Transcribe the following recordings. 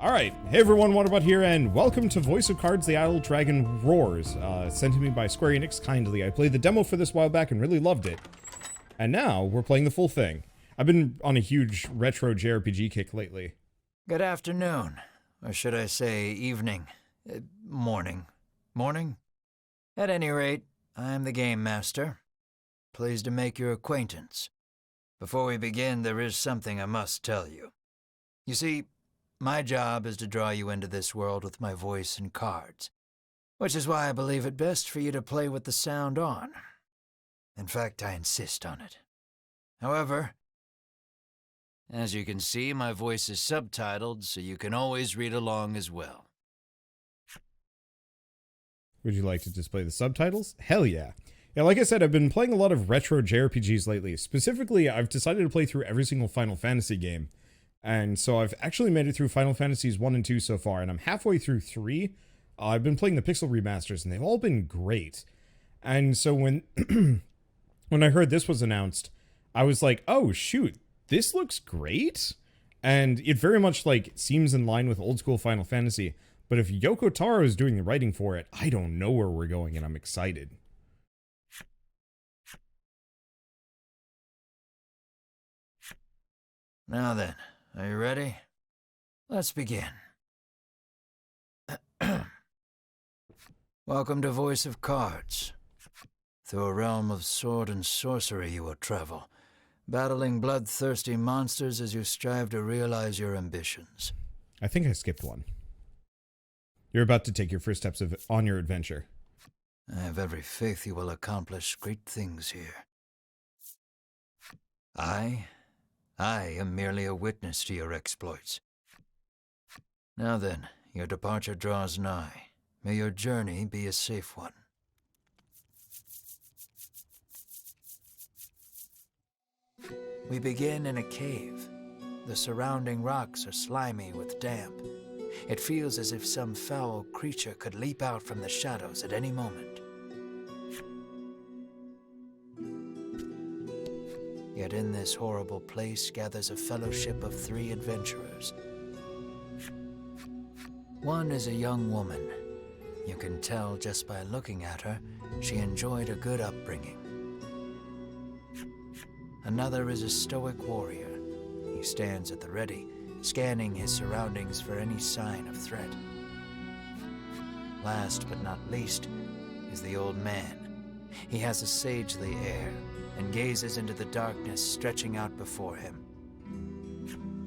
Alright, hey everyone, Wanderbot here, and welcome to Voice of Cards, The Idle Dragon Roars, sent to me by Square Enix kindly. I played the demo for this a while back and really loved it. And now, we're playing the full thing. I've been on a huge retro JRPG kick lately. Good afternoon, or should I say evening, morning. Morning? At any rate, I'm the gamemaster. Pleased to make your acquaintance. Before we begin, there is something I must tell you. You see, my job is to draw you into this world with my voice and cards, which is why I believe it best for you to play with the sound on. In fact, I insist on it. However, as you can see, my voice is subtitled, so you can always read along as well. Would you like to display the subtitles? Hell yeah. Yeah, like I said, I've been playing a lot of retro JRPGs lately. Specifically, I've decided to play through every single Final Fantasy game. And so I've actually made it through Final Fantasies 1 and 2 so far, and I'm halfway through 3. I've been playing the Pixel remasters, and they've all been great. And so when when I heard this was announced, I was like, oh shoot, this looks great? And it very much like seems in line with old school Final Fantasy, but if Yoko Taro is doing the writing for it, I don't know where we're going, and I'm excited. Now then, are you ready? Let's begin. Welcome to Voice of Cards. Through a realm of sword and sorcery you will travel, battling bloodthirsty monsters as you strive to realize your ambitions. I think I skipped one. You're about to take your first steps on your adventure. I have every faith you will accomplish great things here. I am merely a witness to your exploits. Now then, your departure draws nigh. May your journey be a safe one. We begin in a cave. The surrounding rocks are slimy with damp. It feels as if some foul creature could leap out from the shadows at any moment. Yet in this horrible place gathers a fellowship of 3 adventurers. One is a young woman. You can tell just by looking at her, she enjoyed a good upbringing. Another is a stoic warrior. He stands at the ready, scanning his surroundings for any sign of threat. Last but not least is the old man. He has a sagely air and gazes into the darkness stretching out before him.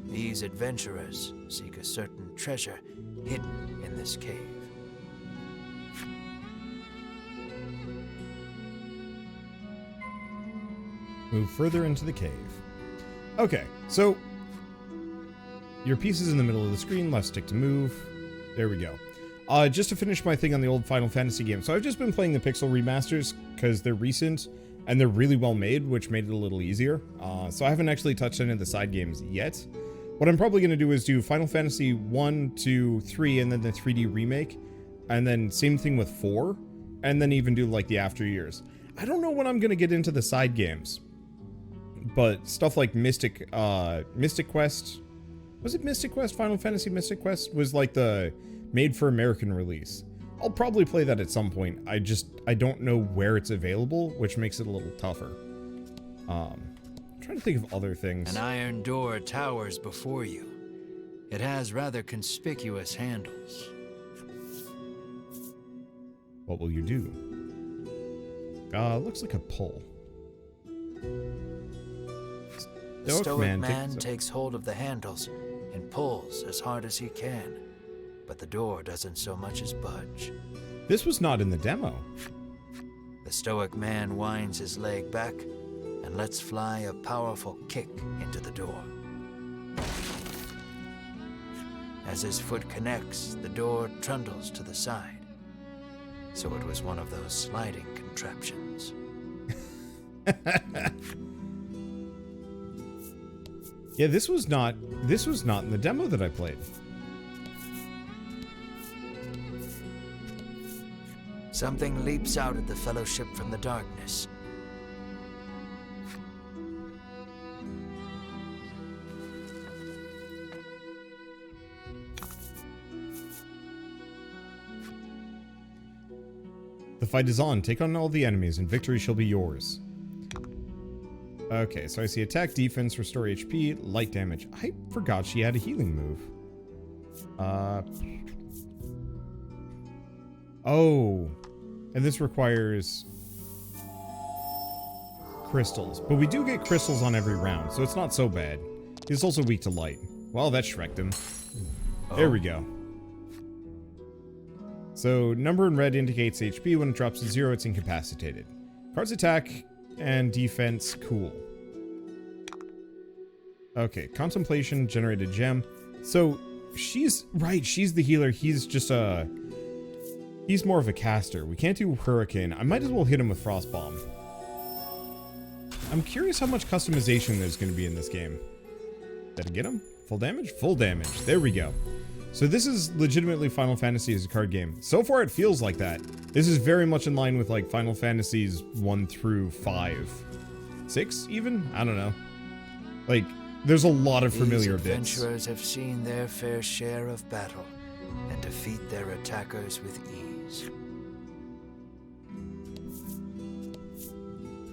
These adventurers seek a certain treasure hidden in this cave. Move further into the cave. Okay, so your piece is in the middle of the screen, left stick to move. There we go. Just to finish my thing on the old Final Fantasy game. So I've just been playing the Pixel remasters because they're recent and they're really well made, which made it a little easier. So I haven't actually touched any of the side games yet. What I'm probably going to do is do Final Fantasy 1, 2, 3, and then the 3D remake. And then same thing with 4. And then even do like the after years. I don't know when I'm going to get into the side games. But stuff like Mystic Quest, was it Mystic Quest? Final Fantasy Mystic Quest was like the made for American release. I'll probably play that at some point. I don't know where it's available, which makes it a little tougher. I'm trying to think of other things. An iron door towers before you. It has rather conspicuous handles. What will you do? Looks like a pull. The stoic man takes hold of the handles and pulls as hard as he can, but the door doesn't so much as budge. This was not in the demo. The stoic man winds his leg back and lets fly a powerful kick into the door. As his foot connects, the door trundles to the side. So it was one of those sliding contraptions. Yeah, this was not in the demo that I played. Something leaps out at the fellowship from the darkness. fight is on. Take on all the enemies, and victory shall be yours. Okay, so I see attack, defense, restore HP, light damage. I forgot she had a healing move. Oh. And this requires crystals. But we do get crystals on every round, so it's not so bad. He's also weak to light. Well, that shreked him. There we go. So, number in red indicates HP. When it drops to 0, it's incapacitated. Cards attack and defense, cool. Okay, contemplation, generate a gem. So, she's the healer. He's just he's more of a caster. We can't do hurricane. I might as well hit him with frost bomb. I'm curious how much customization there's going to be in this game. Did I get him? Full damage? Full damage. There we go. So this is legitimately Final Fantasy as a card game. So far it feels like that. This is very much in line with like Final Fantasies 1 through 5. 6 even? I don't know. Like, there's a lot of familiar bits. These adventurers have seen their fair share of battle and defeat their attackers with ease.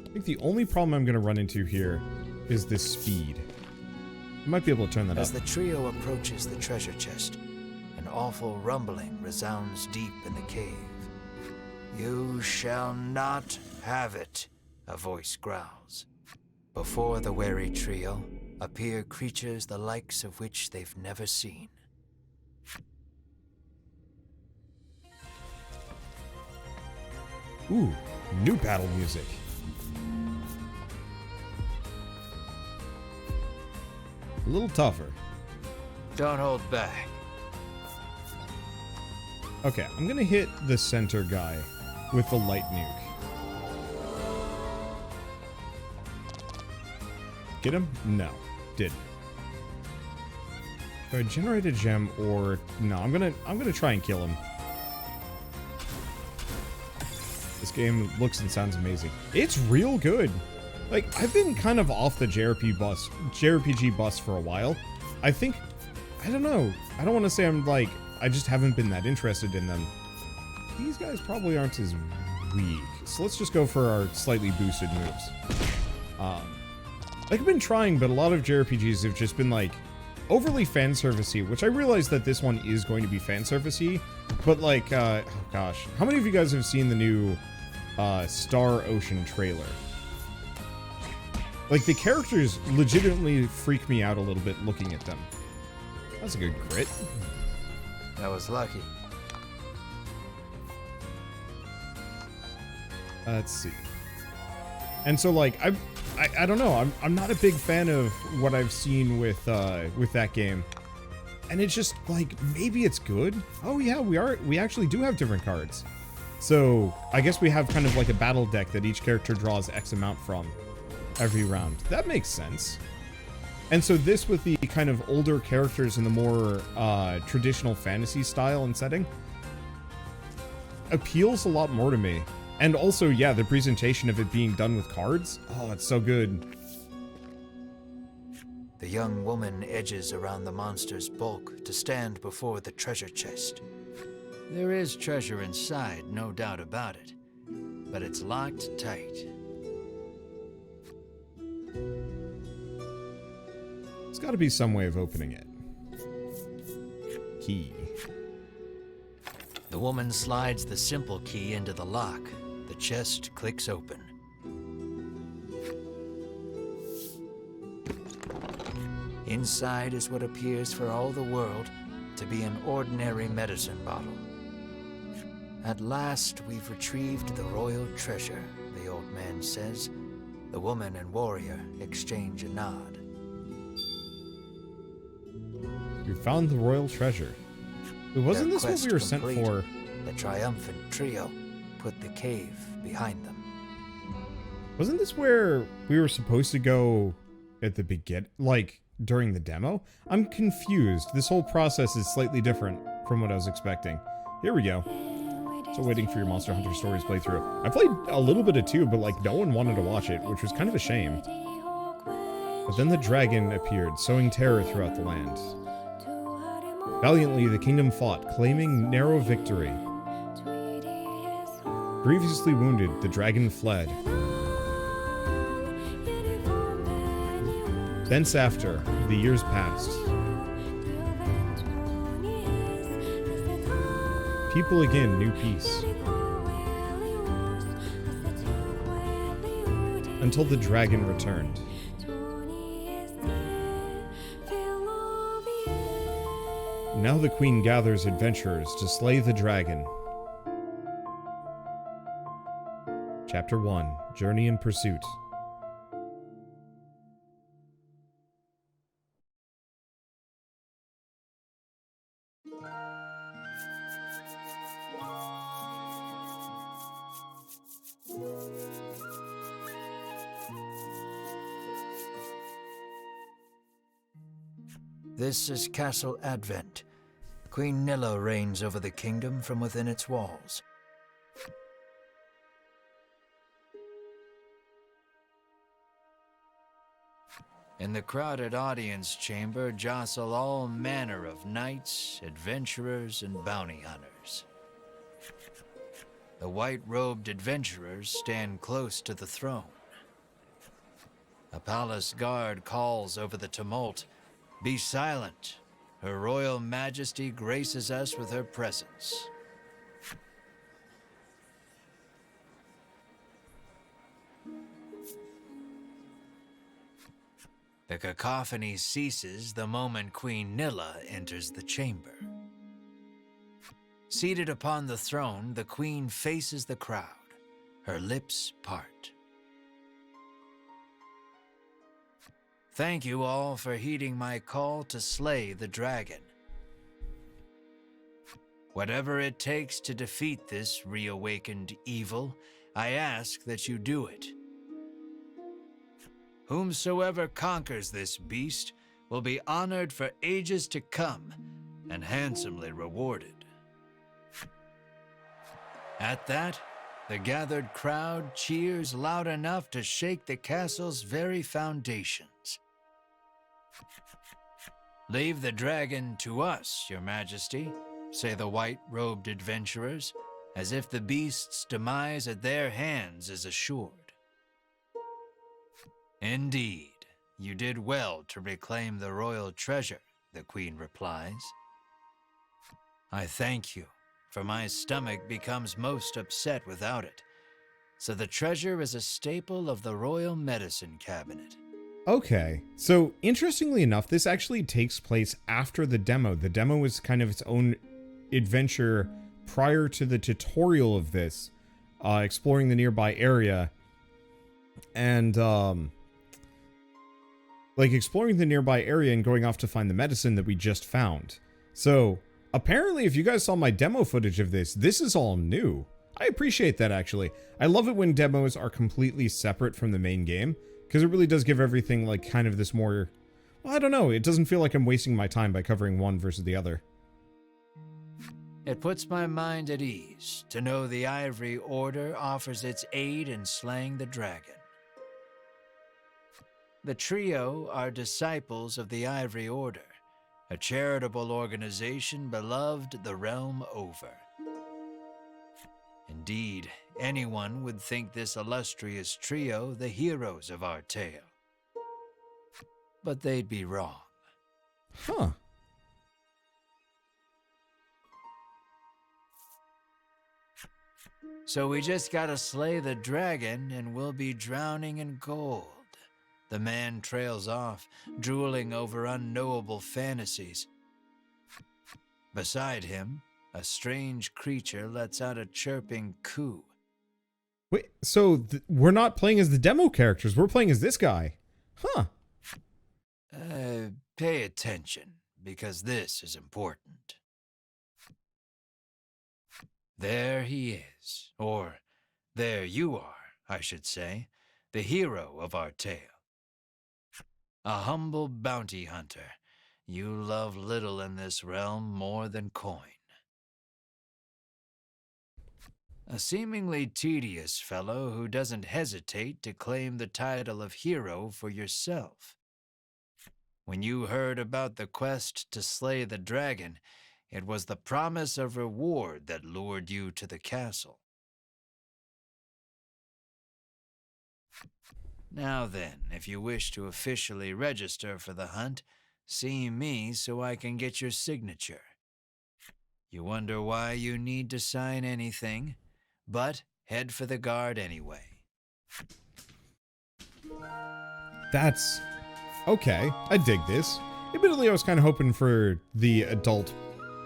I think the only problem I'm going to run into here is this speed. I might be able to turn that up. As the trio approaches the treasure chest, an awful rumbling resounds deep in the cave. You shall not have it, a voice growls. Before the wary trio appear creatures the likes of which they've never seen. Ooh, new battle music. A little tougher. Don't hold back. Okay, I'm gonna hit the center guy with the light nuke. Get him? No, didn't. Do I generate a gem or no? I'm gonna try and kill him. This game looks and sounds amazing. It's real good. Like, I've been kind of off the JRPG bus for a while. I think, I don't know. I don't want to say I'm like, I just haven't been that interested in them. These guys probably aren't as weak. So let's just go for our slightly boosted moves. Like, I've been trying, but a lot of JRPGs have just been like overly fan servicey, which I realize that this one is going to be fan servicey, but like, oh gosh. How many of you guys have seen the new Star Ocean trailer? Like, the characters legitimately freak me out a little bit looking at them. That's a good crit. That was lucky. Let's see. And so, like, I don't know. I'm not a big fan of what I've seen with that game. And it's just, like, maybe it's good. Oh, yeah, we actually do have different cards. So, I guess we have kind of like a battle deck that each character draws X amount from every round. That makes sense. And so this with the kind of older characters in the more traditional fantasy style and setting appeals a lot more to me. And also, yeah, the presentation of it being done with cards. Oh, it's so good. The young woman edges around the monster's bulk to stand before the treasure chest. There is treasure inside, no doubt about it, but it's locked tight. There's got to be some way of opening it. Key. The woman slides the simple key into the lock. The chest clicks open. Inside is what appears for all the world to be an ordinary medicine bottle. At last, we've retrieved the royal treasure, the old man says. The woman and warrior exchange a nod. You found the royal treasure. Wasn't this what we were sent for? The triumphant trio put the cave behind them. Wasn't this where we were supposed to go at the beginning, like during the demo? I'm confused. This whole process is slightly different from what I was expecting. Here we go. So waiting for your Monster Hunter Stories playthrough. I played a little bit of 2, but like no one wanted to watch it, which was kind of a shame. But then the dragon appeared, sowing terror throughout the land. Valiantly, the kingdom fought, claiming narrow victory. Grievously wounded, the dragon fled. Thence after, the years passed. People again knew peace. Until the dragon returned. Now the queen gathers adventurers to slay the dragon. Chapter 1, Journey in Pursuit. This is Castle Advent. Queen Nilla reigns over the kingdom from within its walls. In the crowded audience chamber jostle all manner of knights, adventurers, and bounty hunters. The white-robed adventurers stand close to the throne. A palace guard calls over the tumult, "Be silent. Her Royal Majesty graces us with her presence." The cacophony ceases the moment Queen Nilla enters the chamber. Seated upon the throne, the queen faces the crowd, her lips part. Thank you all for heeding my call to slay the dragon. Whatever it takes to defeat this reawakened evil, I ask that you do it. Whomsoever conquers this beast will be honored for ages to come and handsomely rewarded. At that, the gathered crowd cheers loud enough to shake the castle's very foundations. "Leave the dragon to us, Your Majesty," say the white-robed adventurers, as if the beast's demise at their hands is assured. "Indeed, you did well to reclaim the royal treasure," the queen replies. "I thank you, for my stomach becomes most upset without it, so the treasure is a staple of the royal medicine cabinet." Okay, so interestingly enough, this actually takes place after the demo. The demo is kind of its own adventure prior to the tutorial of this, exploring the nearby area, and exploring the nearby area and going off to find the medicine that we just found. So apparently, if you guys saw my demo footage of this, this is all new. I appreciate that, actually. I love it when demos are completely separate from the main game, because it really does give everything, like, kind of this more... Well, I don't know. It doesn't feel like I'm wasting my time by covering one versus the other. It puts my mind at ease to know the Ivory Order offers its aid in slaying the dragon. The trio are disciples of the Ivory Order, a charitable organization beloved the realm over. Indeed, anyone would think this illustrious trio the heroes of our tale. But they'd be wrong. Huh. So we just gotta slay the dragon and we'll be drowning in gold. The man trails off, drooling over unknowable fantasies. Beside him, a strange creature lets out a chirping coo. Wait, so we're not playing as the demo characters. We're playing as this guy. Huh. Pay attention, because this is important. There he is, or there you are, I should say, the hero of our tale. A humble bounty hunter. You love little in this realm more than coin. A seemingly tedious fellow who doesn't hesitate to claim the title of hero for yourself. When you heard about the quest to slay the dragon, it was the promise of reward that lured you to the castle. Now then, if you wish to officially register for the hunt, see me so I can get your signature. You wonder why you need to sign anything, but head for the guard anyway. That's okay. I dig this. Admittedly, I was kind of hoping for the adult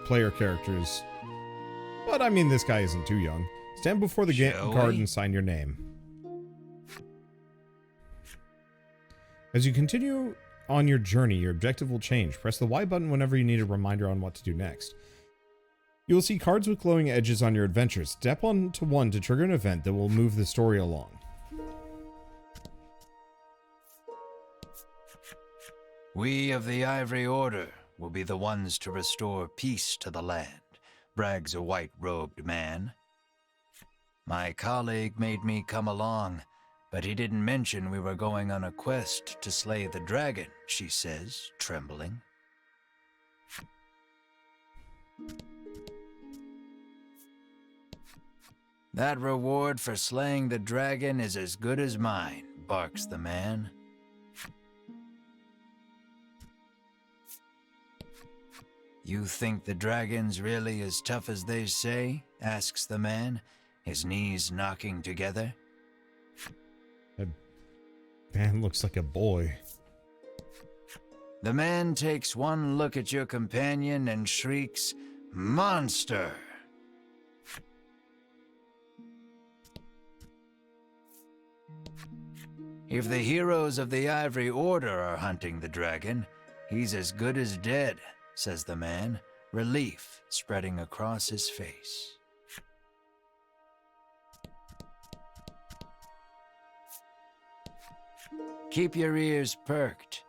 player characters. But I mean, this guy isn't too young. Stand before the guard and sign your name. As you continue on your journey, your objective will change. Press the Y button whenever you need a reminder on what to do next. You will see cards with glowing edges on your adventures. Step onto one to trigger an event that will move the story along. We of the Ivory Order will be the ones to restore peace to the land, brags a white-robed man. My colleague made me come along, but he didn't mention we were going on a quest to slay the dragon, she says, trembling. That reward for slaying the dragon is as good as mine, barks the man. You think the dragon's really as tough as they say? Asks the man, his knees knocking together. That man looks like a boy. The man takes one look at your companion and shrieks, "Monster!" If the heroes of the Ivory Order are hunting the dragon, he's as good as dead, says the man, relief spreading across his face. Keep your ears perked.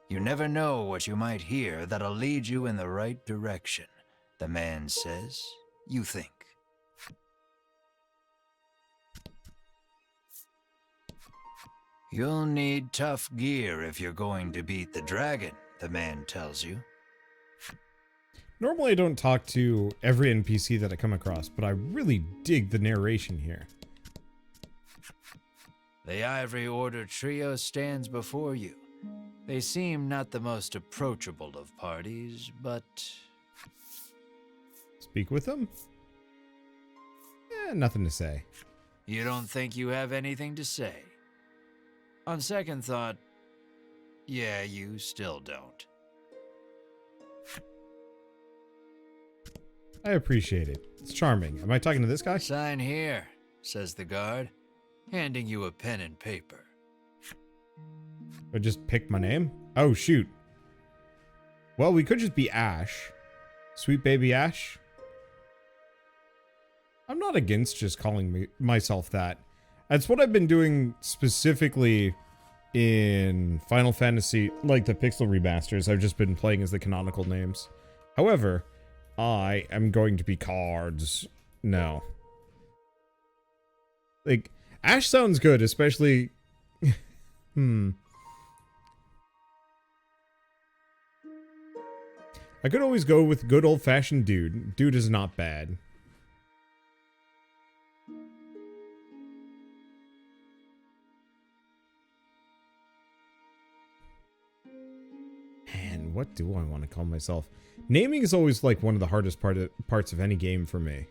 You never know what you might hear that'll lead you in the right direction, the man says. You think. You'll need tough gear if you're going to beat the dragon, the man tells you. Normally I don't talk to every NPC that I come across, but I really dig the narration here. The Ivory Order trio stands before you. They seem not the most approachable of parties, but... Speak with them? Nothing to say. You don't think you have anything to say? On second thought, yeah, you still don't. I appreciate it. It's charming. Am I talking to this guy? Sign here, says the guard, handing you a pen and paper. I just picked my name? Oh, shoot. Well, we could just be Ash. Sweet baby Ash. I'm not against just calling myself that. That's what I've been doing specifically in Final Fantasy, like the Pixel remasters. I've just been playing as the canonical names. However, I am going to be Cards. No. Like, Ash sounds good, especially... I could always go with good old-fashioned Dude. Dude is not bad. Man, what do I want to call myself? Naming is always like one of the hardest parts of any game for me.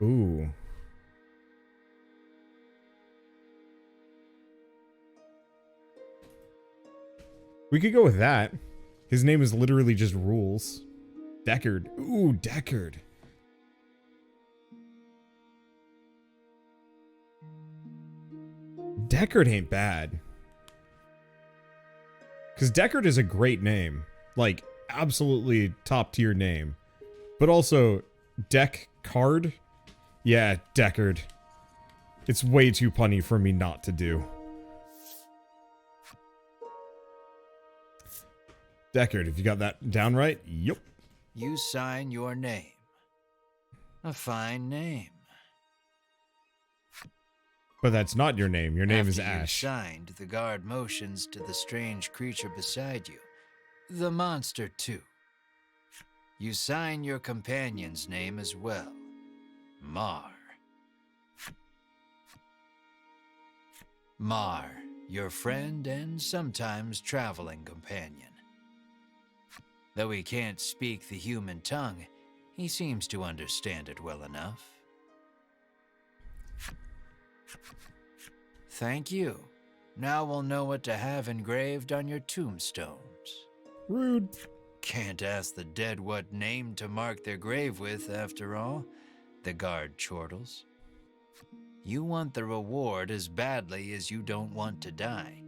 Ooh. We could go with that. His name is literally just Rules. Deckard. Ooh, Deckard. Deckard ain't bad. Because Deckard is a great name. Like, absolutely top tier name. But also, Deckard? Yeah, Deckard. It's way too punny for me not to do. Deckard, if you got that down right, yep. You sign your name. A fine name. But that's not your name. Your name After is Ash. You signed, the guard motions to the strange creature beside you. The monster, too. You sign your companion's name as well. Mar. Mar, your friend and sometimes traveling companion. Though he can't speak the human tongue, he seems to understand it well enough. Thank you. Now we'll know what to have engraved on your tombstones. Rude. Can't ask the dead what name to mark their grave with, after all, the guard chortles. You want the reward as badly as you don't want to die.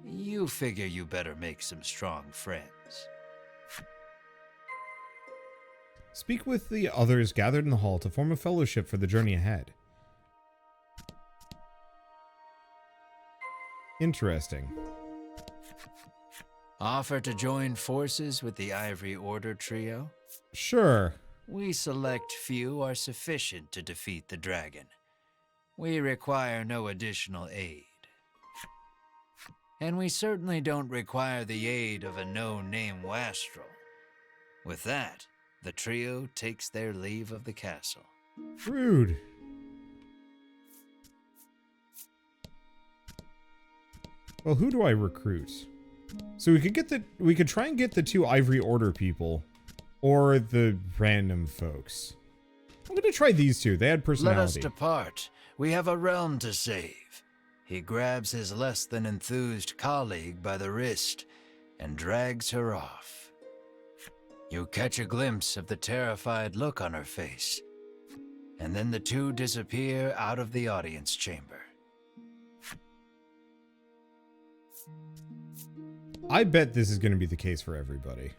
You figure you better make some strong friends. Speak with the others gathered in the hall to form a fellowship for the journey ahead. Interesting. Offer to join forces with the Ivory Order trio? Sure. We select few are sufficient to defeat the dragon. We require no additional aid. And we certainly don't require the aid of a no-name wastrel. With that, the trio takes their leave of the castle. Rude. Well, who do I recruit? So we could try and get the 2 Ivory Order people, or the random folks. I'm gonna try these 2. They had personality. Let us depart. We have a realm to save. He grabs his less than enthused colleague by the wrist and drags her off. You catch a glimpse of the terrified look on her face, and then the 2 disappear out of the audience chamber. I bet this is going to be the case for everybody.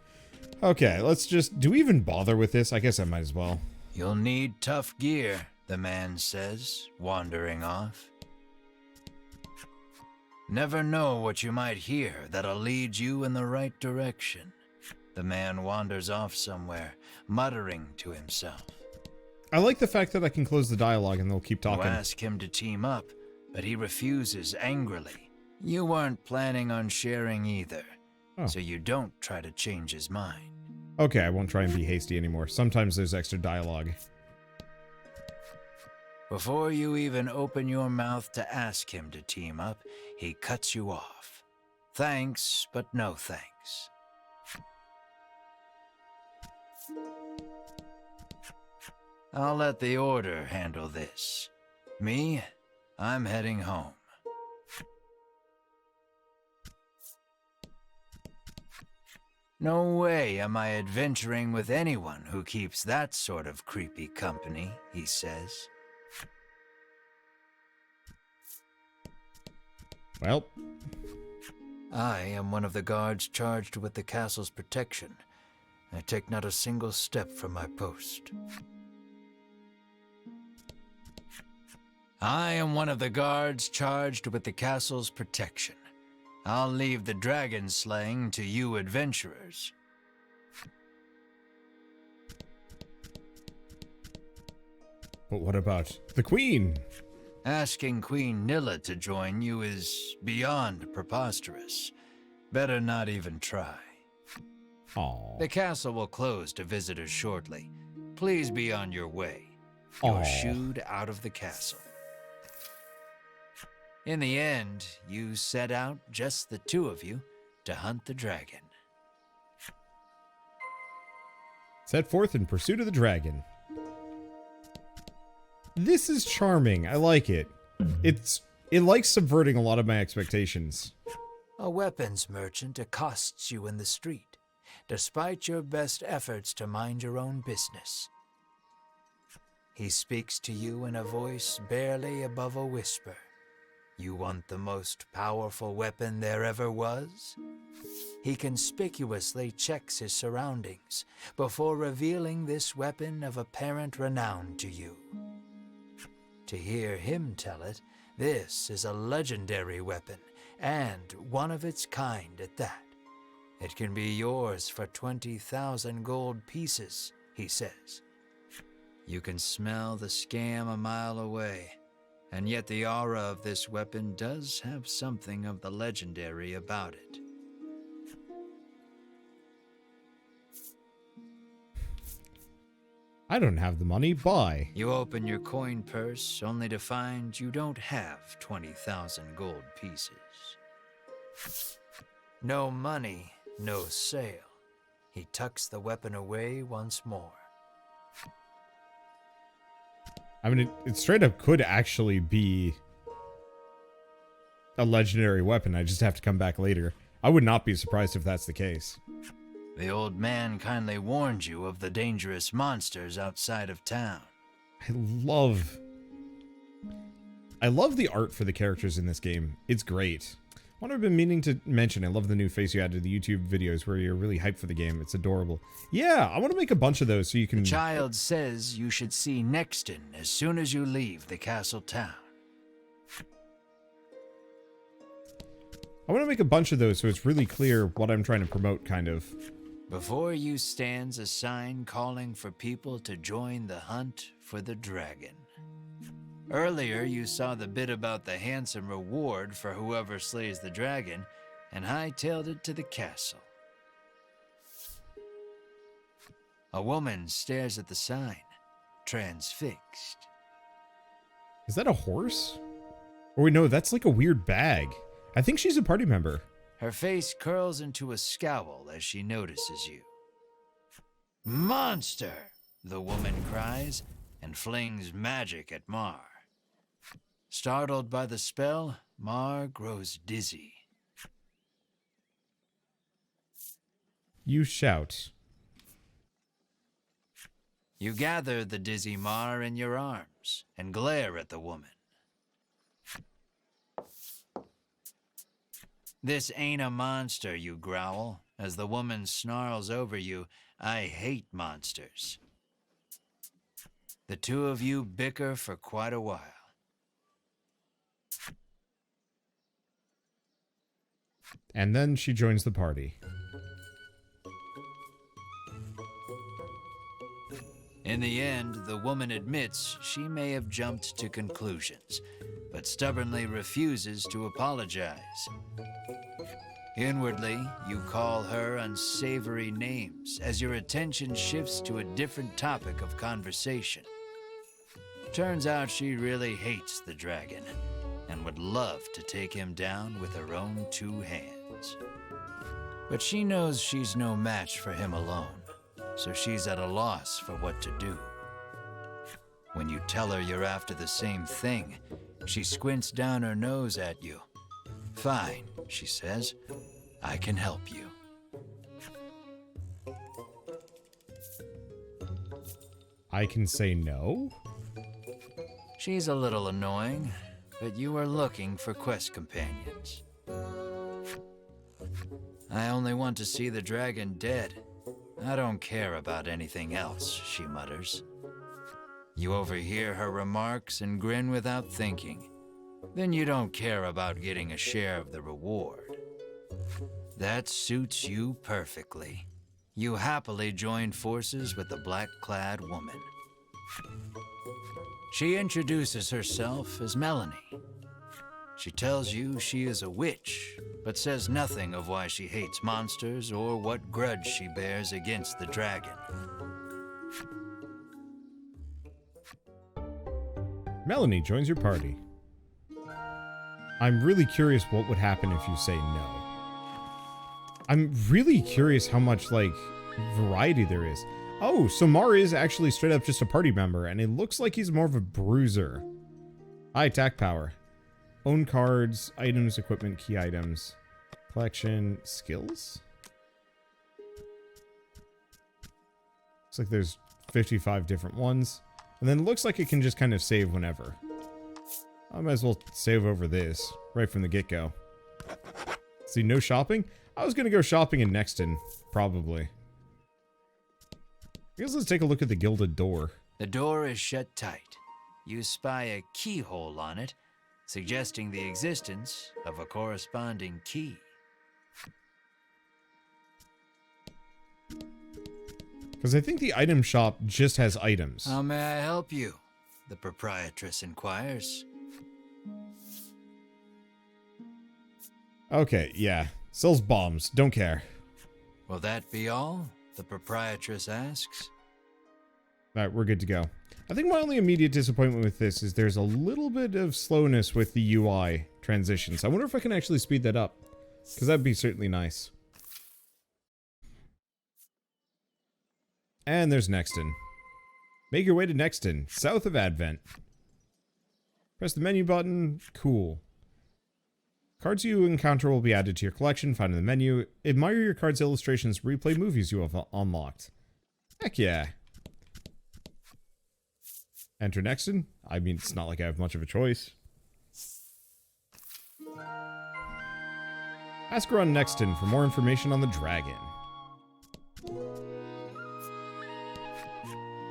Okay, let's just... Do we even bother with this? I guess I might as well. You'll need tough gear, the man says, wandering off. Never know what you might hear that'll lead you in the right direction. The man wanders off somewhere, muttering to himself. I like the fact that I can close the dialogue and they'll keep talking. You ask him to team up, but he refuses angrily. You weren't planning on sharing either, so you don't try to change his mind. Okay, I won't try and be hasty anymore. Sometimes there's extra dialogue. Before you even open your mouth to ask him to team up, he cuts you off. Thanks, but no thanks. I'll let the Order handle this. Me, I'm heading home. No way am I adventuring with anyone who keeps that sort of creepy company, he says. Well. I am one of the guards charged with the castle's protection. I take not a single step from my post. I am one of the guards charged with the castle's protection. I'll leave the dragon slaying to you adventurers. But what about the Queen? Asking Queen Nilla to join you is beyond preposterous. Better not even try. Aww. The castle will close to visitors shortly. Please be on your way. You're shooed out of the castle. In the end, you set out, just the 2 of you, to hunt the dragon. Set forth in pursuit of the dragon. This is charming. I like it. It likes subverting a lot of my expectations. A weapons merchant accosts you in the street, despite your best efforts to mind your own business. He speaks to you in a voice barely above a whisper. You want the most powerful weapon there ever was? He conspicuously checks his surroundings before revealing this weapon of apparent renown to you. To hear him tell it, this is a legendary weapon, and one of its kind at that. It can be yours for 20,000 gold pieces, he says. You can smell the scam a mile away. And yet the aura of this weapon does have something of the legendary about it. I don't have the money. Buy. You open your coin purse only to find you don't have 20,000 gold pieces. No money, no sale. He tucks the weapon away once more. I mean, it straight up could actually be a legendary weapon. I just have to come back later. I would not be surprised if that's the case. The old man kindly warned you of the dangerous monsters outside of town. I love the art for the characters in this game. It's great. What I've been meaning to mention, I love the new face you add to the YouTube videos where you're really hyped for the game. It's adorable. Yeah, I want to make a bunch of those so you can... The child says you should see Nexton as soon as you leave the castle town. I want to make a bunch of those so it's really clear what I'm trying to promote, kind of. Before you stands a sign calling for people to join the hunt for the dragon. Earlier, you saw the bit about the handsome reward for whoever slays the dragon, and hightailed it to the castle. A woman stares at the sign, transfixed. Is that a horse? Or wait, no, that's like a weird bag. I think she's a party member. Her face curls into a scowl as she notices you. Monster! The woman cries and flings magic at Mar. Startled by the spell, Mar grows dizzy. You shout. You gather the dizzy Mar in your arms and glare at the woman. This ain't a monster, you growl, as the woman snarls over you. I hate monsters. The two of you bicker for quite a while. And then she joins the party. In the end, the woman admits she may have jumped to conclusions, but stubbornly refuses to apologize. Inwardly, you call her unsavory names as your attention shifts to a different topic of conversation. Turns out she really hates the dragon and would love to take him down with her own two hands. But she knows she's no match for him alone, so she's at a loss for what to do. When you tell her you're after the same thing, she squints down her nose at you. Fine, she says. I can help you. I can say no? She's a little annoying, but you are looking for quest companions. I only want to see the dragon dead. I don't care about anything else, she mutters. You overhear her remarks and grin without thinking. Then you don't care about getting a share of the reward. That suits you perfectly. You happily join forces with the black-clad woman. She introduces herself as Melanie. She tells you she is a witch, but says nothing of why she hates monsters or what grudge she bears against the dragon. Melanie joins your party. I'm really curious what would happen if you say no. I'm really curious how much, like, variety there is. Oh, so Mar is actually straight up just a party member, and it looks like he's more of a bruiser. High attack power. Own cards, items, equipment, key items. Collection, skills? Looks like there's 55 different ones. And then it looks like it can just kind of save whenever. I might as well save over this, right from the get-go. See, no shopping? I was gonna go shopping in Nexton, probably. I guess let's take a look at the gilded door. The door is shut tight. You spy a keyhole on it, suggesting the existence of a corresponding key. Because I think the item shop just has items. How may I help you? The proprietress inquires. Okay, yeah. Sells bombs. Don't care. Will that be all? The proprietress asks. Alright, we're good to go. I think my only immediate disappointment with this is there's a little bit of slowness with the UI transitions. I wonder if I can actually speed that up. Because that'd be certainly nice. And there's Nexton. Make your way to Nexton, south of Advent. Press the menu button. Cool. Cards you encounter will be added to your collection. Find in the menu. Admire your card's illustrations. Replay movies you have unlocked. Heck yeah. Enter Nexton. I mean, it's not like I have much of a choice. Ask around Nexton for more information on the dragon.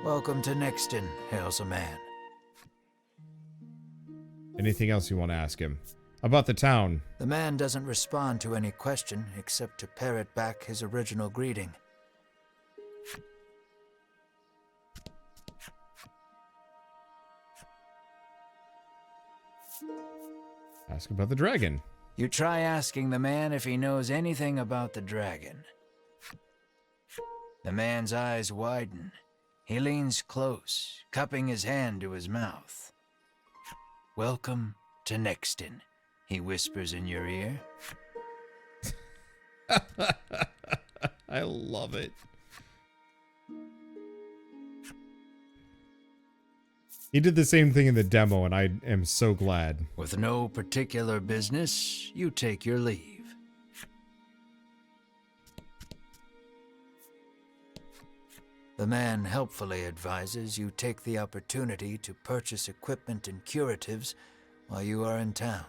Welcome to Nexton, hails a man. Anything else you want to ask him? About the town. The man doesn't respond to any question except to parrot back his original greeting. Ask about the dragon. You try asking the man if he knows anything about the dragon. The man's eyes widen. He leans close, cupping his hand to his mouth. Welcome to Nexton, he whispers in your ear. I love it. He did the same thing in the demo, and I am so glad. With no particular business, you take your leave. The man helpfully advises you take the opportunity to purchase equipment and curatives while you are in town.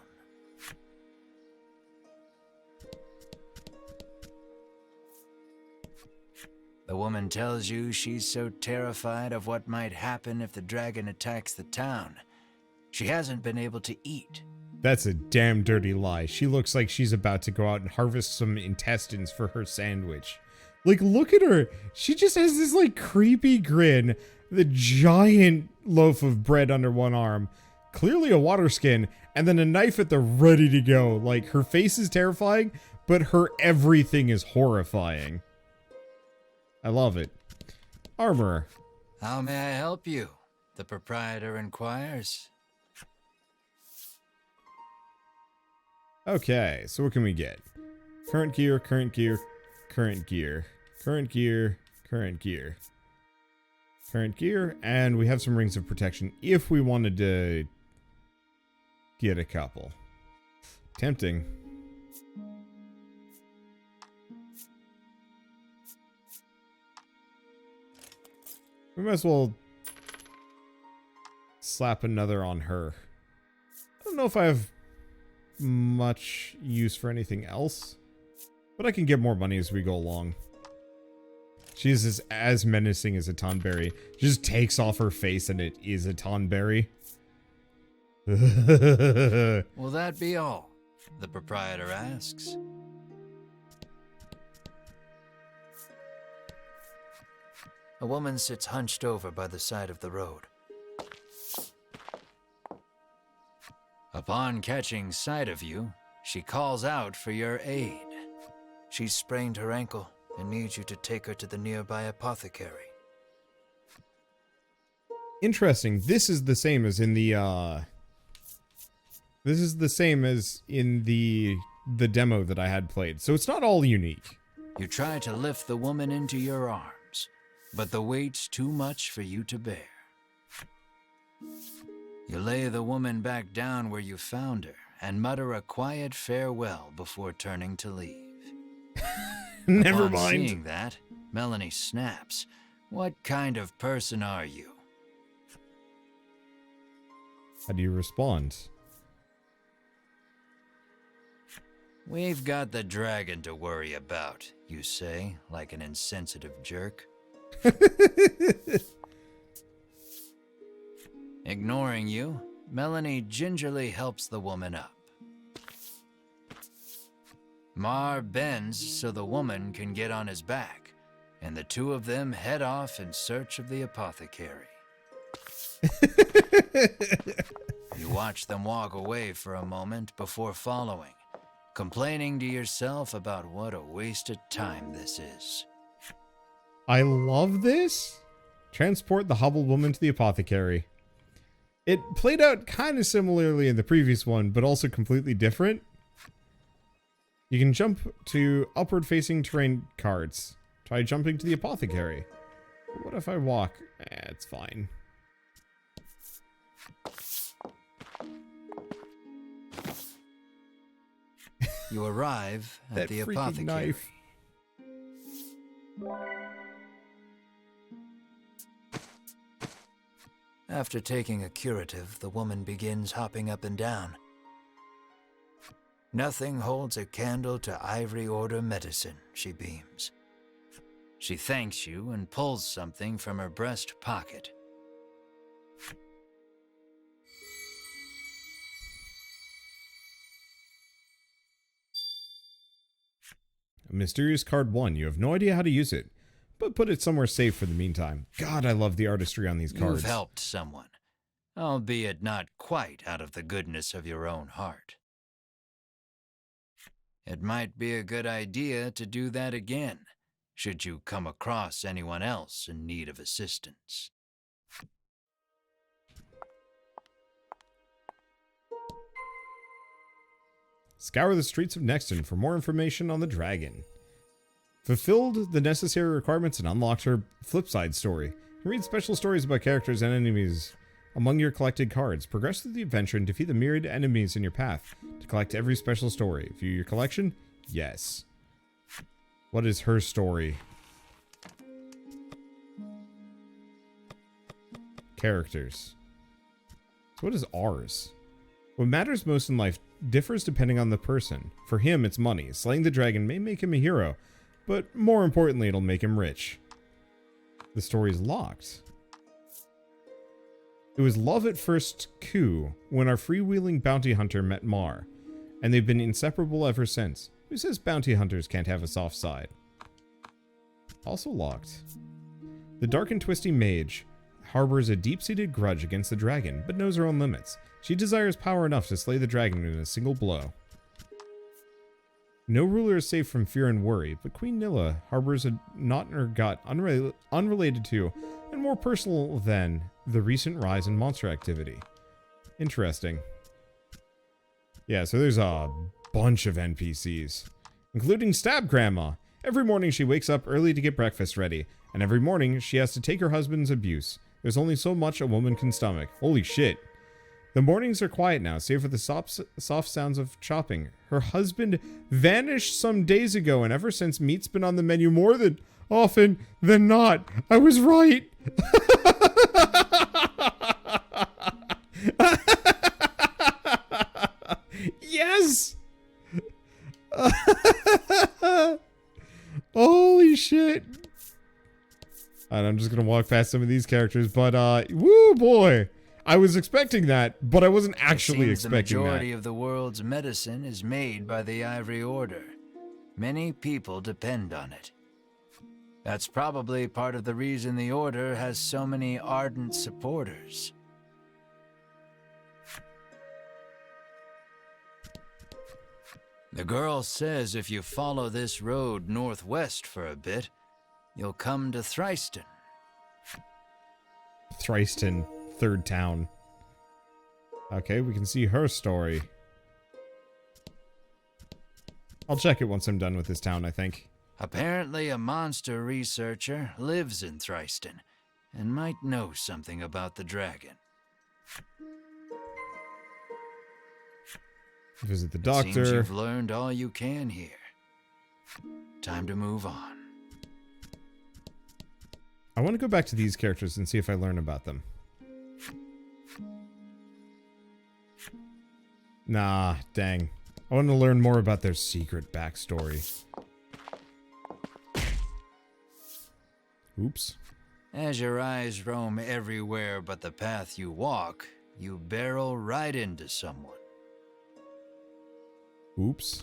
The woman tells you she's so terrified of what might happen if the dragon attacks the town. She hasn't been able to eat. That's a damn dirty lie. She looks like she's about to go out and harvest some intestines for her sandwich. Like, look at her. She just has this, like, creepy grin. The giant loaf of bread under one arm. Clearly a water skin. And then a knife at the ready to go. Like, her face is terrifying, but her everything is horrifying. I love it. Armor. How may I help you? The proprietor inquires. Okay, so what can we get? Current gear, current gear, current gear, current gear, current gear, current gear, and we have some rings of protection if we wanted to get a couple. Tempting. We might as well slap another on her. I don't know if I have much use for anything else, but I can get more money as we go along. She's as menacing as a tonberry. She just takes off her face and it is a tonberry. Will that be all? The proprietor asks. A woman sits hunched over by the side of the road. Upon catching sight of you, she calls out for your aid. She's sprained her ankle and needs you to take her to the nearby apothecary. Interesting. This is the same as in the This is the same as in the demo that I had played. So it's not all unique. You try to lift the woman into your arms, but the weight's too much for you to bear. You lay the woman back down where you found her and mutter a quiet farewell before turning to leave. Never Upon mind. Seeing that, Melanie snaps. What kind of person are you? How do you respond? We've got the dragon to worry about, you say, like an insensitive jerk. Ignoring you, Melanie gingerly helps the woman up. Mar bends so the woman can get on his back, and the two of them head off in search of the apothecary. You watch them walk away for a moment before following, complaining to yourself about what a waste of time this is. I love this. Transport the hobbled woman to the apothecary. It played out kind of similarly in the previous one, but also completely different. You can jump to upward-facing terrain cards. Try jumping to the apothecary. What if I walk? It's fine. You arrive at the apothecary. Knife. After taking a curative, the woman begins hopping up and down. Nothing holds a candle to Ivory Order medicine, she beams. She thanks you and pulls something from her breast pocket. A mysterious card 1. You have no idea how to use it, but put it somewhere safe for the meantime. God, I love the artistry on these cards. You've helped someone, albeit not quite out of the goodness of your own heart. It might be a good idea to do that again, should you come across anyone else in need of assistance. Scour the streets of Nexton for more information on the dragon. Fulfilled the necessary requirements and unlocked her flipside story. Read special stories about characters and enemies among your collected cards. Progress through the adventure and defeat the myriad enemies in your path to collect every special story. View your collection? Yes. What is her story? Characters. So what is ours? What matters most in life differs depending on the person. For him, it's money. Slaying the dragon may make him a hero, but more importantly, it'll make him rich. The story's locked. It was love at first coup when our freewheeling bounty hunter met Mar, and they've been inseparable ever since. Who says bounty hunters can't have a soft side? Also locked. The dark and twisty mage harbors a deep-seated grudge against the dragon, but knows her own limits. She desires power enough to slay the dragon in a single blow. No ruler is safe from fear and worry, but Queen Nilla harbors a knot in her gut unrelated to, and more personal than, the recent rise in monster activity. Interesting. Yeah, so there's a bunch of NPCs, including Stab Grandma. Every morning she wakes up early to get breakfast ready, and every morning she has to take her husband's abuse. There's only so much a woman can stomach. Holy shit. The mornings are quiet now, save for the soft sounds of chopping. Her husband vanished some days ago, and ever since meat's been on the menu more than often than not. I was right. Yes. Holy shit. And I'm just gonna walk past some of these characters, but woo boy. I was expecting that, but I wasn't actually expecting that. The majority of the world's medicine is made by the Ivory Order. Many people depend on it. That's probably part of the reason the Order has so many ardent supporters. The girl says if you follow this road northwest for a bit, you'll come to Thryston. Thryston. Third town. Okay, we can see her story. I'll check it once I'm done with this town, I think. Apparently a monster researcher lives in Thryston and might know something about the dragon. Visit the doctor. Seems you've learned all you can here. Time to move on. I want to go back to these characters and see if I learn about them. Nah, dang. I want to learn more about their secret backstory. Oops. As your eyes roam everywhere but the path you walk, you barrel right into someone. Oops.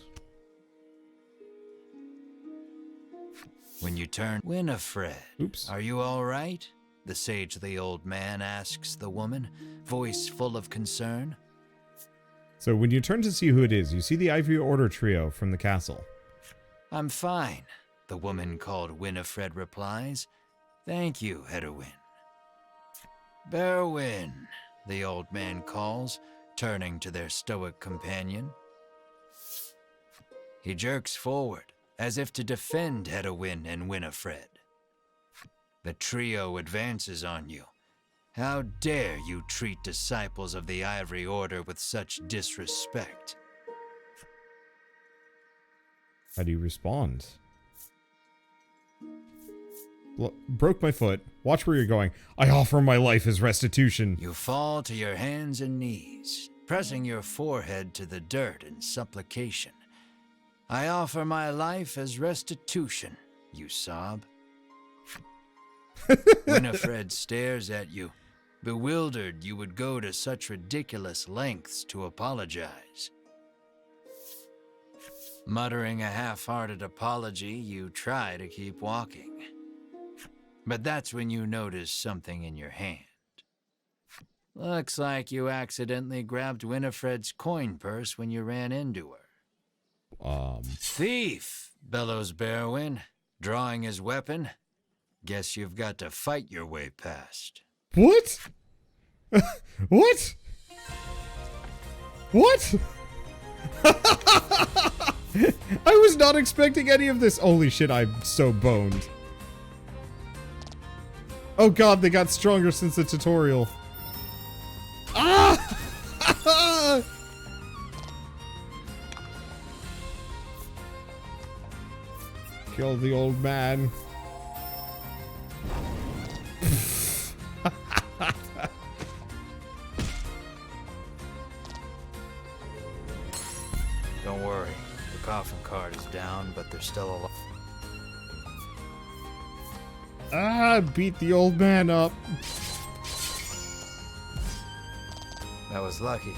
When you turn, Winifred. Oops. Are you all right? The sagely old man asks the woman, voice full of concern. So when you turn to see who it is, you see the Ivory Order trio from the castle. I'm fine, the woman called Winifred replies. Thank you, Hedwin. Berwin, the old man calls, turning to their stoic companion. He jerks forward, as if to defend Hedwin and Winifred. The trio advances on you. How dare you treat disciples of the Ivory Order with such disrespect? How do you respond? Broke my foot. Watch where you're going. I offer my life as restitution. You fall to your hands and knees, pressing your forehead to the dirt in supplication. I offer my life as restitution, you sob. Winifred stares at you, bewildered you would go to such ridiculous lengths to apologize. Muttering a half-hearted apology, you try to keep walking. But that's when you notice something in your hand. Looks like you accidentally grabbed Winifred's coin purse when you ran into her. Thief, bellows Berwin, drawing his weapon. Guess you've got to fight your way past. What? What? What? I was not expecting any of this. Holy shit, I'm so boned. Oh god, they got stronger since the tutorial. Ah! Kill the old man. Don't worry, the coffin cart is down, but they're still alive. Ah, beat the old man up. That was lucky.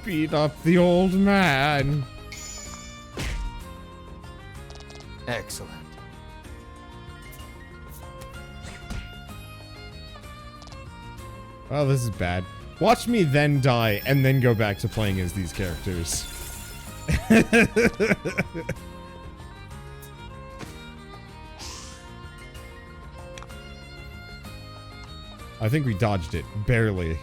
Beat up the old man. Excellent. Oh, this is bad. Watch me then die and then go back to playing as these characters. I think we dodged it. Barely.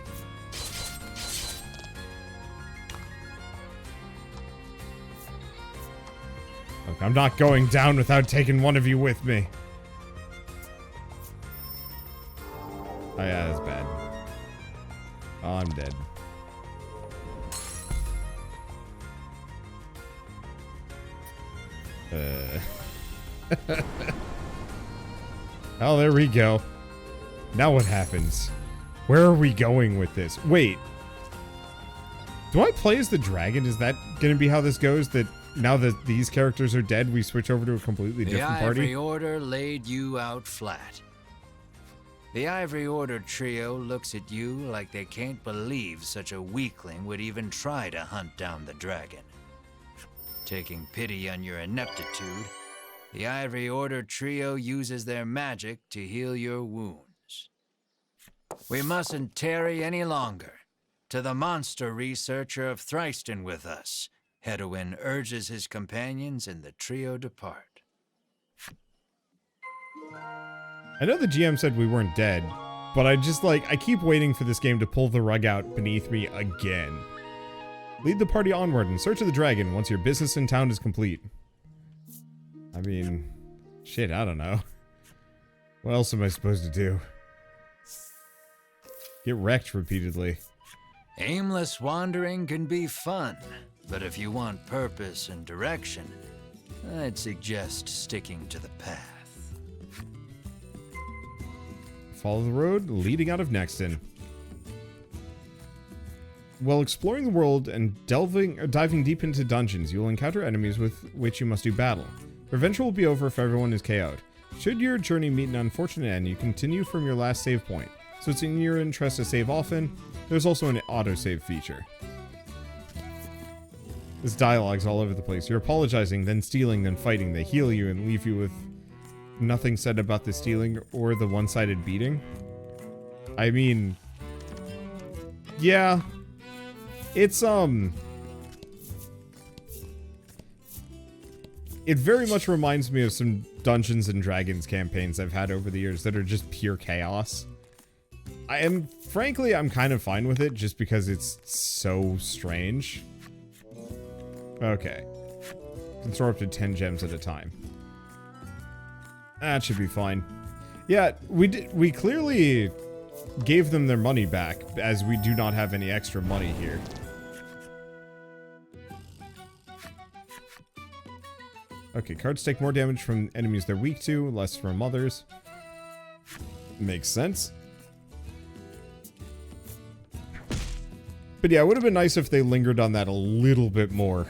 Look, I'm not going down without taking one of you with me. Oh yeah, that's bad. Oh, I'm dead. Oh, there we go. Now what happens? Where are we going with this? Wait. Do I play as the dragon? Is that going to be how this goes? That now that these characters are dead, we switch over to a completely different party? The Ivory Order laid you out flat. The Ivory Order trio looks at you like they can't believe such a weakling would even try to hunt down the dragon. Taking pity on your ineptitude, the Ivory Order trio uses their magic to heal your wounds. We mustn't tarry any longer. To the monster researcher of Thryston with us, Hedwin urges his companions and the trio depart. I know the GM said we weren't dead, but I keep waiting for this game to pull the rug out beneath me again. Lead the party onward in search of the dragon once your business in town is complete. I mean, shit, I don't know. What else am I supposed to do? Get wrecked repeatedly. Aimless wandering can be fun, but if you want purpose and direction, I'd suggest sticking to the path. Follow the road leading out of Nexton. While exploring the world and diving deep into dungeons, you will encounter enemies with which you must do battle. Your adventure will be over if everyone is KO'd. Should your journey meet an unfortunate end, you continue from your last save point. So it's in your interest to save often. There's also an autosave feature. This dialogue's all over the place. You're apologizing, then stealing, then fighting. They heal you and leave you with nothing said about the stealing or the one-sided beating. I mean, yeah. it very much reminds me of some Dungeons and Dragons campaigns I've had over the years that are just pure chaos. Frankly, I'm kind of fine with it just because it's so strange. Okay. Can throw up to 10 gems at a time. That should be fine. Yeah, we clearly gave them their money back, as we do not have any extra money here. Okay, cards take more damage from enemies they're weak to, less from others. Makes sense. But yeah, it would have been nice if they lingered on that a little bit more.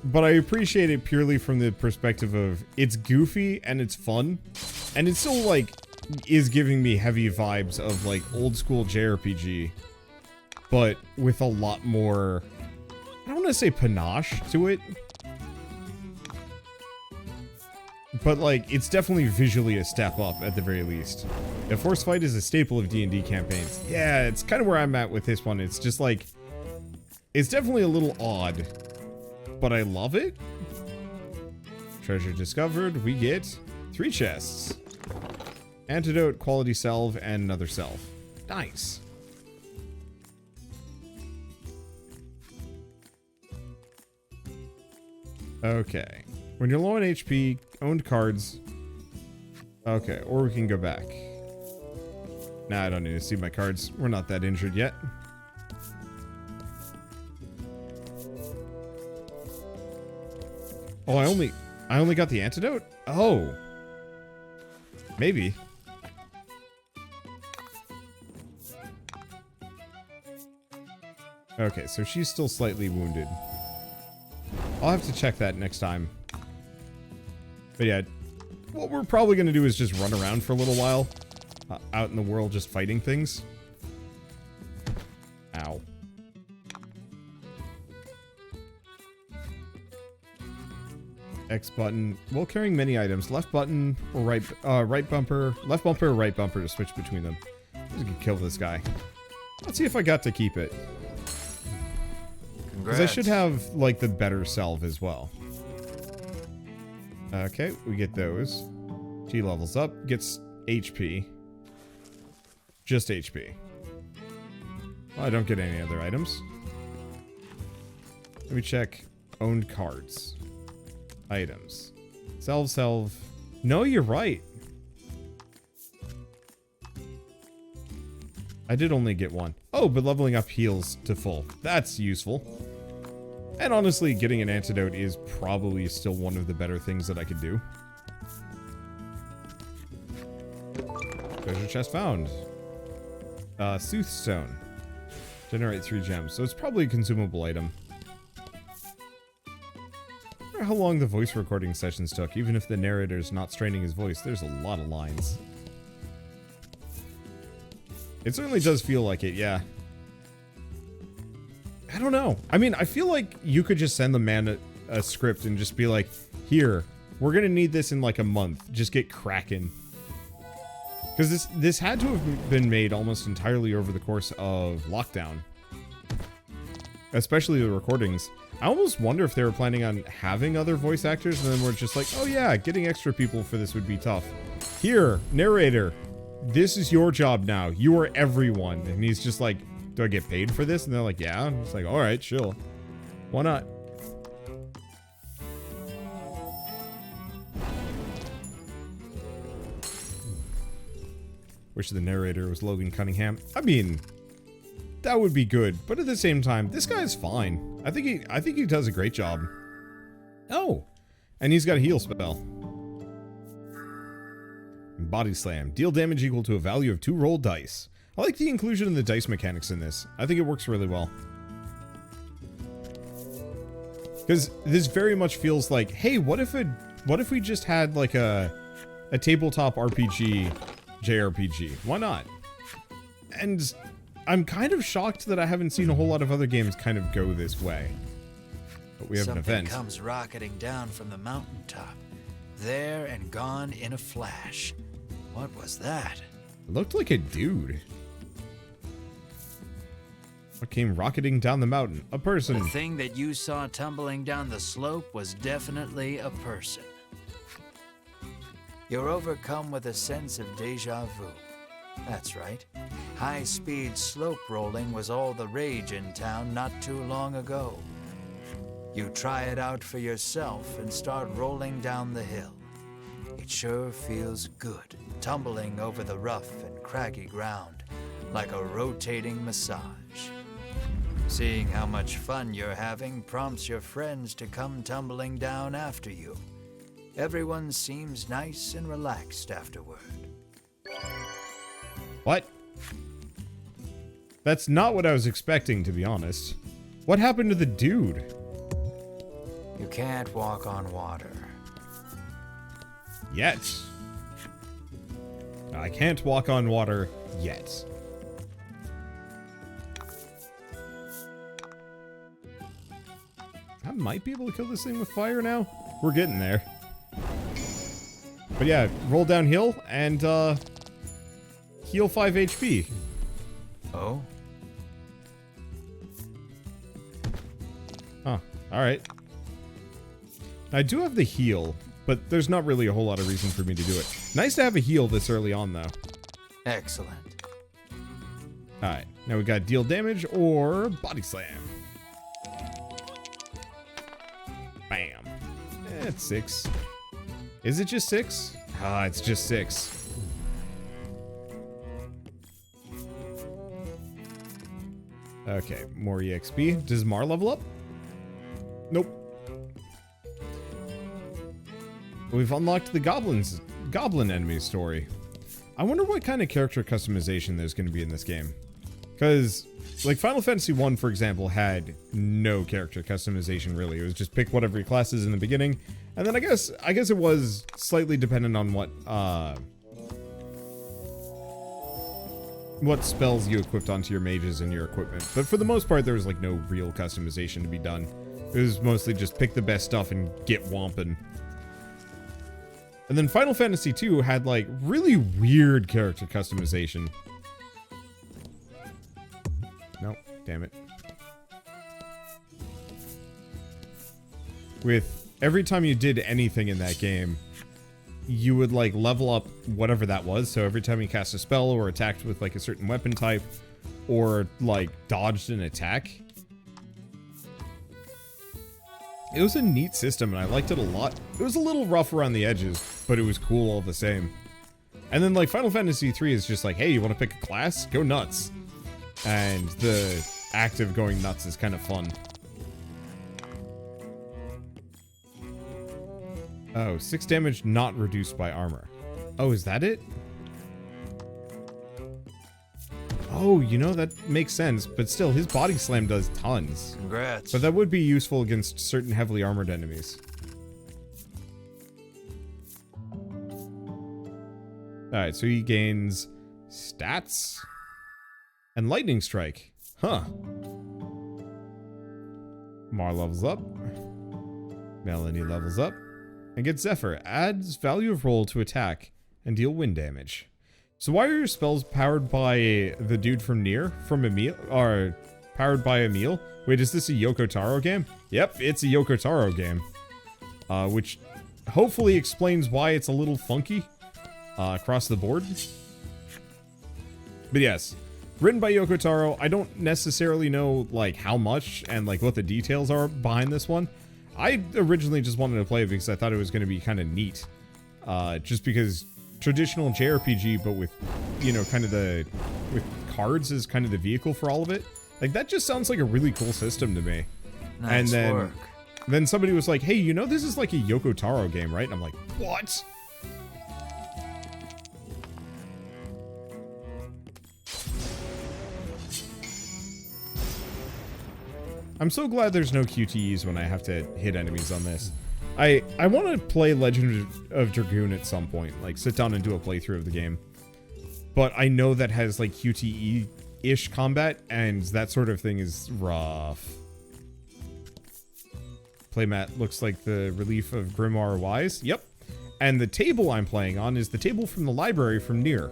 But I appreciate it purely from the perspective of it's goofy and it's fun. And it still, like, is giving me heavy vibes of, like, old school JRPG. But with a lot more, I don't want to say panache to it. But, like, it's definitely visually a step up, at the very least. A force fight is a staple of D&D campaigns. Yeah, it's kind of where I'm at with this one. It's just, like, it's definitely a little odd, but I love it. Treasure discovered. We get 3 chests. Antidote, quality salve, and another salve. Nice. Okay. When you're low on HP, owned cards. Okay, or we can go back. Nah, I don't need to see my cards. We're not that injured yet. Oh, I only got the antidote? Oh. Maybe. Okay, so she's still slightly wounded. I'll have to check that next time. But yeah, what we're probably going to do is just run around for a little while. Out in the world just fighting things. Ow. X button. While carrying many items, left button or right bumper, left bumper or right bumper to switch between them. I'm just gonna kill this guy. Let's see if I got to keep it. Because I should have, like, the better salve as well. Okay, we get those. She levels up, gets HP. Just HP. Well, I don't get any other items. Let me check owned cards. Items. Salve. No, you're right. I did only get one. Oh, but leveling up heals to full. That's useful. And honestly, getting an antidote is probably still one of the better things that I could do. Treasure chest found. Soothstone. Generate 3 gems. So it's probably a consumable item. I wonder how long the voice recording sessions took. Even if the narrator's not straining his voice, there's a lot of lines. It certainly does feel like it, yeah. I don't know. I mean, I feel like you could just send the man a script and just be like, here, we're gonna need this in like a month. Just get cracking. Because this had to have been made almost entirely over the course of lockdown. Especially the recordings. I almost wonder if they were planning on having other voice actors and then we're just like, oh yeah, getting extra people for this would be tough. Here, narrator, this is your job now. You are everyone. And he's just like, do I get paid for this? And they're like, yeah. And it's like, all right, chill. Why not? Wish the narrator was Logan Cunningham. I mean, that would be good, but at the same time, this guy's fine. I think he does a great job. Oh, and he's got a heal spell. Body slam. Deal damage equal to a value of 2 rolled dice. I like the inclusion of the dice mechanics in this. I think it works really well. Because this very much feels like, hey, what if we just had like a tabletop RPG, JRPG? Why not? And I'm kind of shocked that I haven't seen a whole lot of other games kind of go this way. But we have an event. Something comes rocketing down from the mountaintop. There and gone in a flash. What was that? It looked like a dude. What came rocketing down the mountain? A person. The thing that you saw tumbling down the slope was definitely a person. You're overcome with a sense of déjà vu. That's right. High-speed slope rolling was all the rage in town not too long ago. You try it out for yourself and start rolling down the hill. It sure feels good, tumbling over the rough and craggy ground, like a rotating massage. Seeing how much fun you're having prompts your friends to come tumbling down after you. Everyone seems nice and relaxed afterward. What? That's not what I was expecting, to be honest. What happened to the dude? You can't walk on water. Yet. I can't walk on water yet. I might be able to kill this thing with fire now. We're getting there. But yeah, roll downhill and heal 5 HP. Oh? Huh. Alright. I do have the heal, but there's not really a whole lot of reason for me to do it. Nice to have a heal this early on, though. Excellent. Alright, now we got deal damage or body slam. Bam. It's 6. Is it just 6? Ah, it's just 6. Okay, more EXP. Does Mar level up? Nope. We've unlocked the goblin enemy story. I wonder what kind of character customization there's going to be in this game. Because, like, Final Fantasy 1, for example, had no character customization, really. It was just pick whatever your class is in the beginning. And then I guess it was slightly dependent on what spells you equipped onto your mages and your equipment. But for the most part, there was, like, no real customization to be done. It was mostly just pick the best stuff and get whomping. And then Final Fantasy 2 had, like, really weird character customization. Nope, damn it. With every time you did anything in that game, you would, like, level up whatever that was. So every time you cast a spell or attacked with, like, a certain weapon type or, like, dodged an attack. It was a neat system, and I liked it a lot. It was a little rough around the edges, but it was cool all the same. And then, like, Final Fantasy 3 is just like, hey, you want to pick a class? Go nuts. And the act of going nuts is kind of fun. Oh, 6 damage not reduced by armor. Oh, is that it? Oh, you know, that makes sense, but still, his body slam does tons. Congrats. But that would be useful against certain heavily armored enemies. Alright, so he gains stats and lightning strike. Huh. Mar levels up. Melanie levels up. And gets Zephyr. Adds value of roll to attack and deal wind damage. So why are your spells powered by the dude from Nier? From Emil? Or powered by Emil? Wait, is this a Yoko Taro game? Yep, it's a Yoko Taro game. Which hopefully explains why it's a little funky across the board. But yes, written by Yoko Taro. I don't necessarily know, like, how much and, like, what the details are behind this one. I originally just wanted to play it because I thought it was going to be kind of neat. Just because traditional JRPG, but with, you know, kind of with cards as kind of the vehicle for all of it. Like, that just sounds like a really cool system to me. Nice and then somebody was like, hey, you know, this is like a Yoko Taro game, right? And I'm like, what? I'm so glad there's no QTEs when I have to hit enemies on this. I want to play Legend of Dragoon at some point, like sit down and do a playthrough of the game. But I know that has like QTE-ish combat, and that sort of thing is rough. Playmat looks like the relief of Grimoire Wise. Yep. And the table I'm playing on is the table from the library from Nier.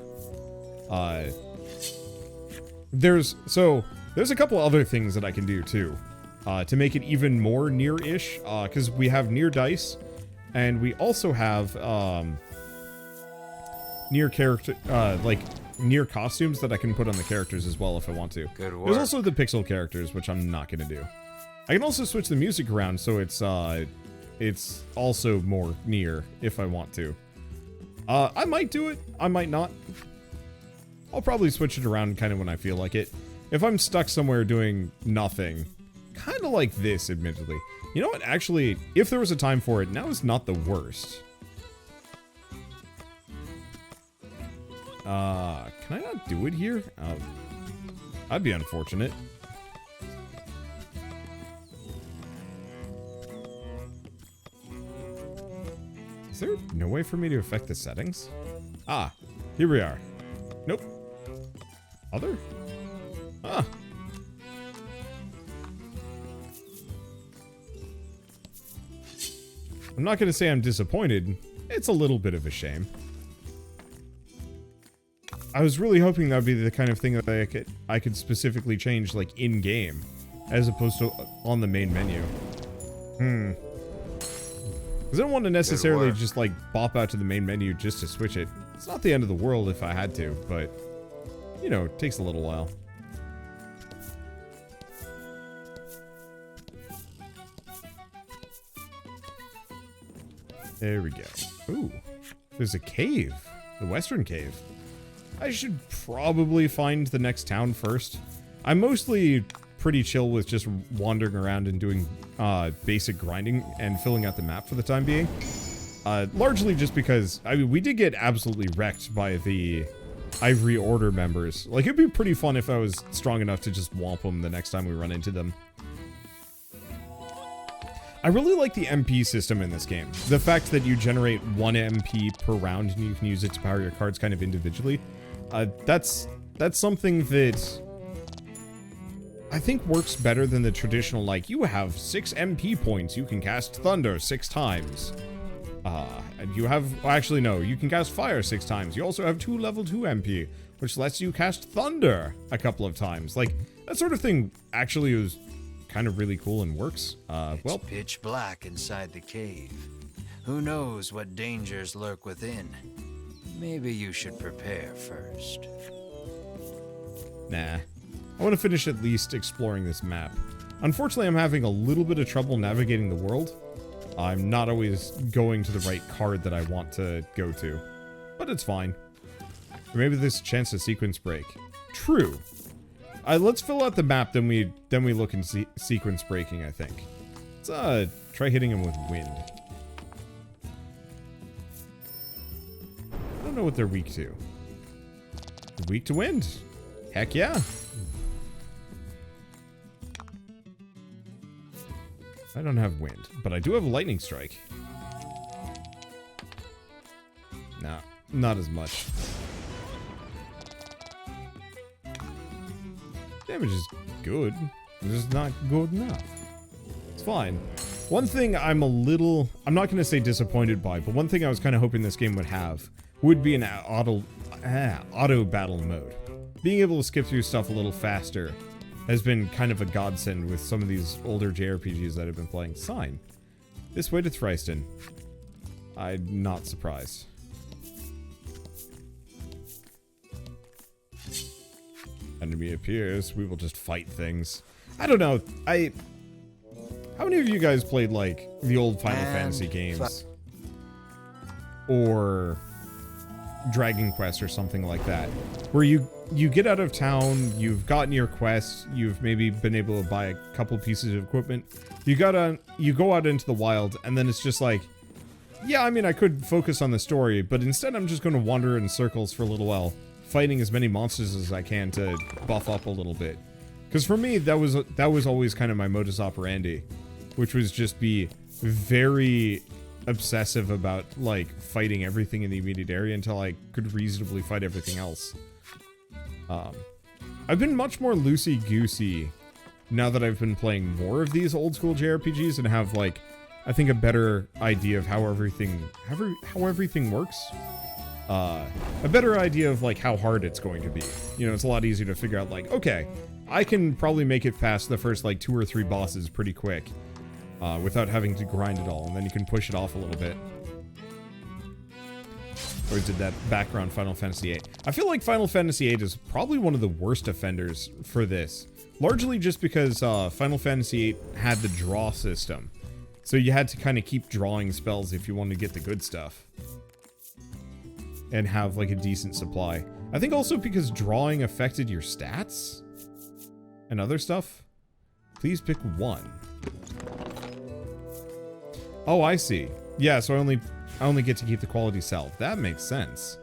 So There's a couple other things that I can do too, to make it even more near-ish, because we have near dice, and we also have near character, like near costumes that I can put on the characters as well if I want to. Good work. There's also the pixel characters, which I'm not gonna do. I can also switch the music around so it's also more near if I want to. I might do it. I might not. I'll probably switch it around kind of when I feel like it. If I'm stuck somewhere doing nothing, kind of like this, admittedly. You know what? Actually, if there was a time for it, now is not the worst. Can I not do it here? That'd be unfortunate. Is there no way for me to affect the settings? Ah, here we are. Nope. Other? Ah. I'm not going to say I'm disappointed. It's a little bit of a shame. I was really hoping that would be the kind of thing that I could specifically change, like, in-game, as opposed to on the main menu. Because I don't want to necessarily just, like, bop out to the main menu just to switch it. It's not the end of the world if I had to, but, you know, it takes a little while. There we go. Ooh, there's a cave. The Western Cave. I should probably find the next town first. I'm mostly pretty chill with just wandering around and doing basic grinding and filling out the map for the time being. Largely just because, I mean, we did get absolutely wrecked by the Ivory Order members. Like, it'd be pretty fun if I was strong enough to just womp them the next time we run into them. I really like the MP system in this game. The fact that you generate 1 MP per round and you can use it to power your cards kind of individually. That's something that I think works better than the traditional, like, you have 6 MP points, you can cast Thunder 6 times. And you have, well, actually no, you can cast Fire 6 times. You also have 2 level 2 MP, which lets you cast Thunder a couple of times. Like, that sort of thing actually is kind of really cool and works. Well, it's pitch black inside the cave. Who knows what dangers lurk within? Maybe you should prepare first. Nah. I want to finish at least exploring this map. Unfortunately, I'm having a little bit of trouble navigating the world. I'm not always going to the right card that I want to go to. But it's fine. Or maybe there's a chance to sequence break. True. Let's fill out the map, then we look into sequence breaking, I think. Let's try hitting him with wind. I don't know what they're weak to. They're weak to wind. Heck yeah. I don't have wind, but I do have a lightning strike. Nah, not as much. Damage is good. It's just not good enough. It's fine. One thing I'm not going to say disappointed by, but one thing I was kind of hoping this game would have would be an auto battle mode. Being able to skip through stuff a little faster has been kind of a godsend with some of these older JRPGs that I've been playing. Sign. This way to Thryston. I'm not surprised. Enemy appears, we will just fight things. I don't know, how many of you guys played, like, the old Final Fantasy games? Or Dragon Quest or something like that, where you get out of town, you've gotten your quest, you've maybe been able to buy a couple pieces of equipment, you go out into the wild, and then it's just like, yeah, I mean, I could focus on the story, but instead I'm just going to wander in circles for a little while, fighting as many monsters as I can to buff up a little bit. Because for me, that was always kind of my modus operandi, which was just be very obsessive about, like, fighting everything in the immediate area until I could reasonably fight everything else. I've been much more loosey-goosey now that I've been playing more of these old school JRPGs and have, like, I think a better idea of how everything works. A better idea of, like, how hard it's going to be. You know, it's a lot easier to figure out, like, okay, I can probably make it past the first, like, 2 or 3 bosses pretty quick. Without having to grind it all, and then you can push it off a little bit. Or did that background Final Fantasy VIII. I feel like Final Fantasy VIII is probably one of the worst offenders for this. Largely just because Final Fantasy VIII had the draw system. So you had to kind of keep drawing spells if you wanted to get the good stuff. And have, like, a decent supply. I think also because drawing affected your stats? And other stuff? Please pick one. Oh, I see. Yeah, so I only get to keep the quality salve. That makes sense.